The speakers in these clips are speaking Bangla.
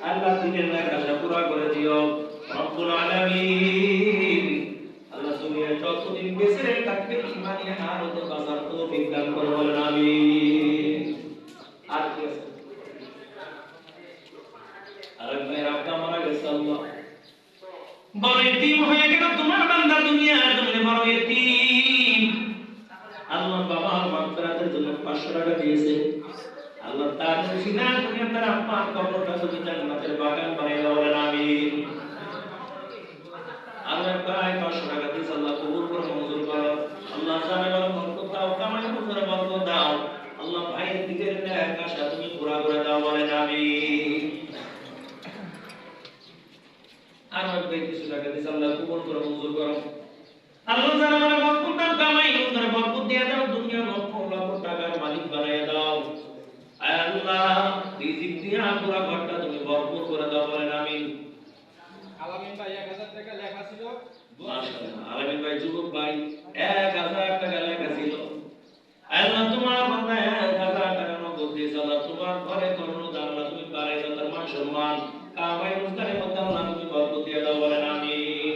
আল্লাহ দিনের আশা পুরা করে দিও রব্বুল আলামিন। আল্লাহ তুমি যতদিন বেঁচে থাকবে ইমানি হালতে বাঁচার তৌফিক দান করো, বলেন আমিন। আর কি আছে? আর মেয়ের আব্বা মারা গেছে, আল্লাহ বড় ইতিম হয়ে গেল তোমার বান্দা, দুনিয়ার জন্য বড় ইতিম। আল্লাহ বাবার মাগফিরাতের জন্য 500 টাকা দিয়েছে, আল্লাহ তার সিনা তুমি আপনার আম্মার কবরটা তুমি জান্নাতের বাগান বানিয়ে দাও, বলেন আমিন। আল্লাহ প্রায় 500 টাকা দিয়েছে, আল্লাহ কবুল করে মঞ্জুর করো। আল্লাহ জানে বরকত দাও, কামাই করে বরকত দাও। আল্লাহ ভাইয়ের দিকে নেক আশা তুমি পুরা করে দাও, বলেন আমিন। আর ভাই কিছু টাকা দিয়েছে, আল্লাহ কবুল করে মঞ্জুর করো। আল্লাহ জানে বরকত দাও, কামাই করে বরকত দিয়ে দাও, দুনিয়া লক্ষ লক্ষ টাকার মালিক বানিয়ে দাও। আল্লাহ রিজিক দিয়ে পুরো ঘরটা তুমি ভরপুর করে দাও, বলেন আমিন। আলামিন ভাই 1000 টাকা লেখা ছিল, মাশাআল্লাহ। আলামিন ভাই যুবক ভাই 1000 টাকা লেখা ছিল। আল্লাহ তোমার বান্দা 1000 টাকা নগদ দিয়েছে, আল্লাহ তোমার ঘরে করুন আল্লাহ তুমি বাড়াই দাও তার মান সম্মান, কামাই রোজগারের মধ্যে আল্লাহ তুমি বরকত দিয়ে দাও, বলেন আমিন।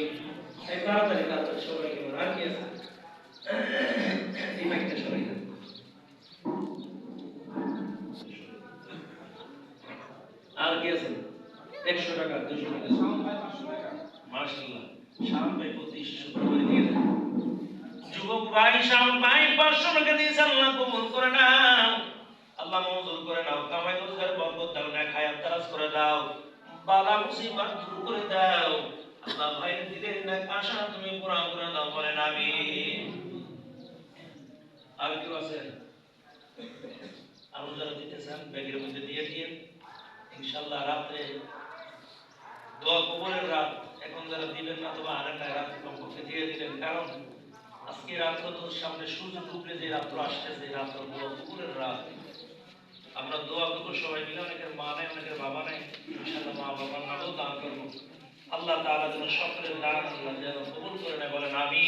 এই তাড়াতাড়ি তাড়াতাড়ি সবাই কেমন আর কি আছে? এই মাইকটা সবাই আর কি আছে? 100 টাকা 200 টাকা শাওন ভাই 500 টাকা, মাশাআল্লাহ। শাম ভাই 2500 করে দিয়ে দেন। যুবক ভাই শাম ভাই 500 টাকা দিয়েছে, আল্লাহ কবুল করে নাও, আল্লাহ মঞ্জুর করে নাও, কামাই রোজগার বরকত দাও, না খায়াত তারাজ করে দাও, বালা মুসিবত দূর করে দাও। আল্লাহ ভাইয়ের দিলের নেক আশা তুমি পুরা করে দাও, বলেন আমিন। আর কেউ আছে? আরো যারা দিতে চান ব্যাগের মধ্যে দিয়ে দিন, ইনশাআল্লাহ রাতে দোয়া কবুলের রাত। এখন যারা দিবেন না তবে আরেকটা রাত কমপক্ষে দিয়ে দিলেন, কারণ আজকে রাত্র তো সামনে সূর্য ডুবলে যে রাত্র আসতেছে, এই রাত্র দোয়া কবুলের রাত। আমরা দোয়া করবো সবাই মিলে, অনেকের মা নাই অনেকের বাবা নাই, ইনশাআল্লাহ মা বাবার নামেও দান করবো। আল্লাহ তাআলা যেন সকলের দান আল্লাহ যেন কবুল করে নেয়, বলেন আমিন।